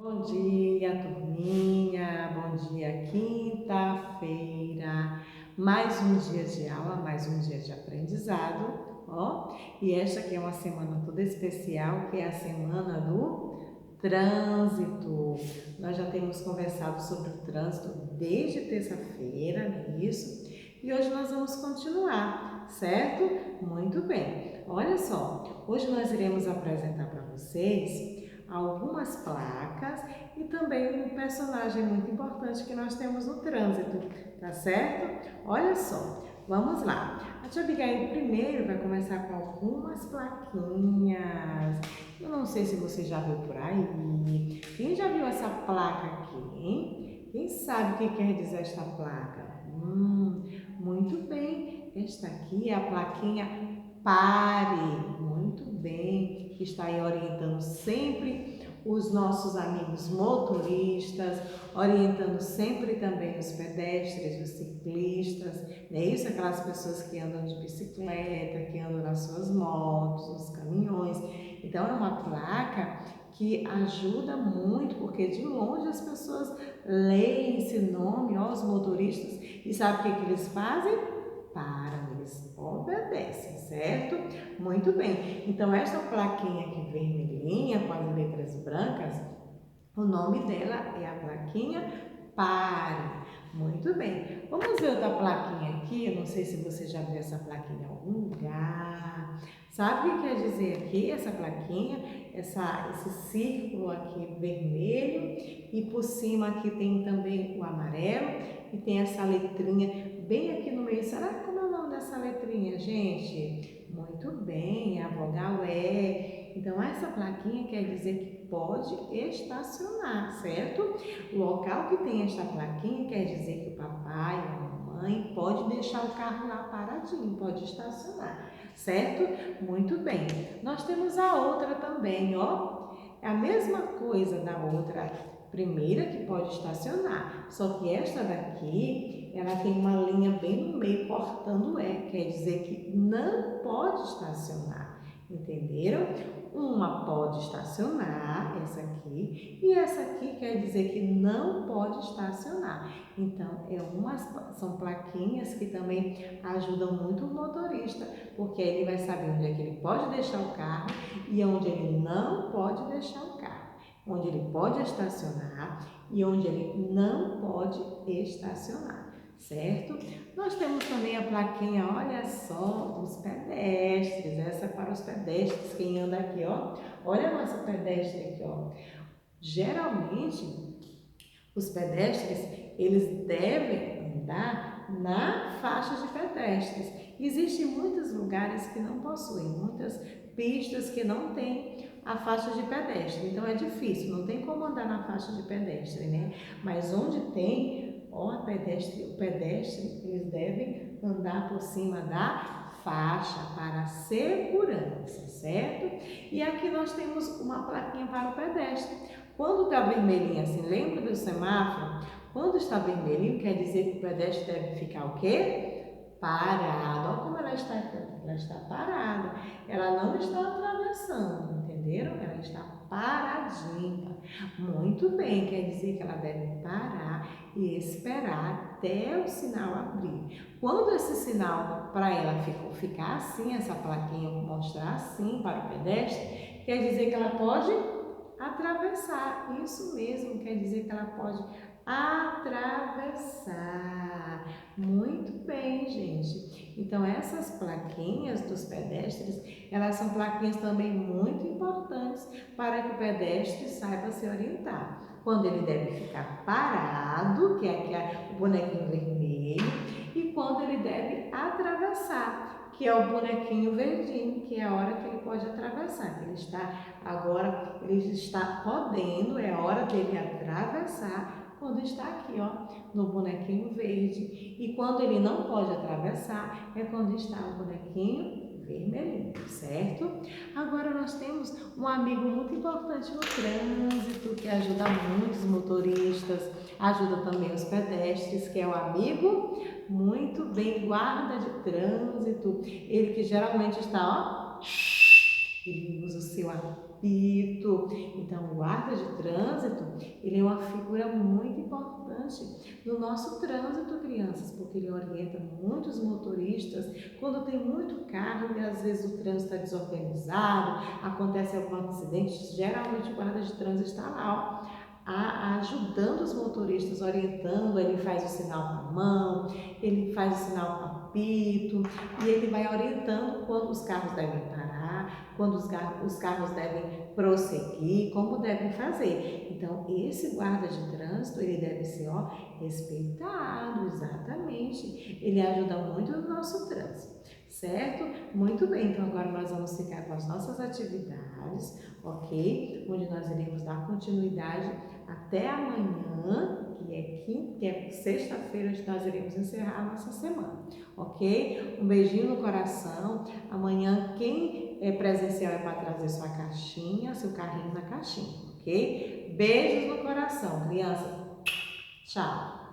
Bom dia, turminha. Bom dia, quinta-feira. Mais um dia de aula, mais um dia de aprendizado, ó. E esta aqui é uma semana toda especial, que é a semana do trânsito. Nós já temos conversado sobre o trânsito desde terça-feira, não é isso? E hoje nós vamos continuar, certo? Muito bem. Olha só, hoje nós iremos apresentar para vocês algumas placas e também um personagem muito importante que nós temos no trânsito, tá certo? Olha só, vamos lá. A tia Abigail primeiro vai começar com algumas plaquinhas. Eu não sei se você já viu por aí. Quem já viu essa placa aqui, hein? Quem sabe o que quer dizer esta placa? Muito bem. Esta aqui é a plaquinha Pare. Muito bem, que está aí orientando sempre os nossos amigos motoristas, orientando sempre também os pedestres, os ciclistas, não é isso? Aquelas pessoas que andam de bicicleta, que andam nas suas motos, nos caminhões. Então é uma placa que ajuda muito, porque de longe as pessoas leem esse nome, ó, os motoristas, e sabe o que eles fazem? Param, eles obedecem, certo? Muito bem. Então, esta plaquinha aqui vermelhinha, com as letras brancas, o nome dela é a plaquinha Pare. Muito bem. Vamos ver outra plaquinha aqui. Eu não sei se você já viu essa plaquinha em algum lugar. Sabe o que quer dizer aqui, essa plaquinha? Esse círculo aqui vermelho e por cima aqui tem também o amarelo e tem essa letrinha bem aqui no meio. Será como é o nome dessa letrinha, gente? Muito bem, é a vogal E. Então, essa plaquinha quer dizer que pode estacionar, certo? O local que tem esta plaquinha quer dizer que o papai ou a mamãe pode deixar o carro lá paradinho, pode estacionar, certo? Muito bem. Nós temos a outra também, ó. É a mesma coisa da outra primeira que pode estacionar, só que esta daqui, ela tem uma linha bem no meio cortando o E, quer dizer que não pode estacionar, entenderam? Uma pode estacionar, essa aqui, e essa aqui quer dizer que não pode estacionar. Então, são plaquinhas que também ajudam muito o motorista, porque ele vai saber onde é que ele pode deixar o carro e onde ele não pode deixar o carro, onde ele pode estacionar e onde ele não pode estacionar. Certo? Nós temos também a plaquinha, olha só, dos pedestres, essa é para os pedestres, quem anda aqui, ó, olha a nossa pedestre aqui, ó. Geralmente, os pedestres, eles devem andar na faixa de pedestres. Existem muitos lugares que não possuem, muitas pistas que não têm a faixa de pedestre, então é difícil, não tem como andar na faixa de pedestre, né? Mas onde tem, ó, o pedestre, eles devem andar por cima da faixa para segurança, certo? E aqui nós temos uma plaquinha para o pedestre. Quando está vermelhinho assim, lembra do semáforo? Quando está vermelhinho, quer dizer que o pedestre deve ficar o quê? Parado. Olha como ela está parada. Ela não está atravessando, entenderam? Ela está paradinha. Muito bem, quer dizer que ela deve parar e esperar até o sinal abrir. Quando esse sinal para ela ficar assim, essa plaquinha mostrar assim para o pedestre, quer dizer que ela pode atravessar. Isso mesmo, quer dizer que ela pode atravessar. Muito bem, gente. Então, essas plaquinhas dos pedestres, elas são plaquinhas também muito importantes para que o pedestre saiba se orientar. Quando ele deve ficar parado, que é aqui o bonequinho vermelho, e quando ele deve atravessar, que é o bonequinho verdinho, que é a hora que ele pode atravessar, que ele está podendo, é a hora dele atravessar, quando está aqui, ó, no bonequinho verde. E quando ele não pode atravessar, é quando está o bonequinho vermelhinho, certo? Agora nós temos um amigo muito importante no trânsito, que ajuda muitos motoristas, ajuda também os pedestres, que é o amigo muito bem guarda de trânsito. Ele que geralmente está, ó, ele usa o seu apito. Então, o guarda de trânsito, ele é uma figura muito importante no nosso trânsito, crianças, porque ele orienta muitos motoristas quando tem muito carro e às vezes o trânsito está desorganizado, acontece algum acidente, geralmente o guarda de trânsito está lá, ó, ajudando os motoristas, orientando, ele faz o sinal com a mão, ele faz o sinal com o apito e ele vai orientando quando os carros devem parar, quando os carros devem prosseguir, como devem fazer. Então, esse guarda de trânsito, ele deve ser, ó, respeitado, exatamente. Ele ajuda muito no nosso trânsito, certo? Muito bem, então agora nós vamos ficar com as nossas atividades, ok? Onde nós iremos dar continuidade até amanhã, que é sexta-feira, onde nós iremos encerrar a nossa semana, ok? Um beijinho no coração. Amanhã, quem é presencial é para trazer sua caixinha, seu carrinho na caixinha, ok? Beijos no coração, criança. Tchau.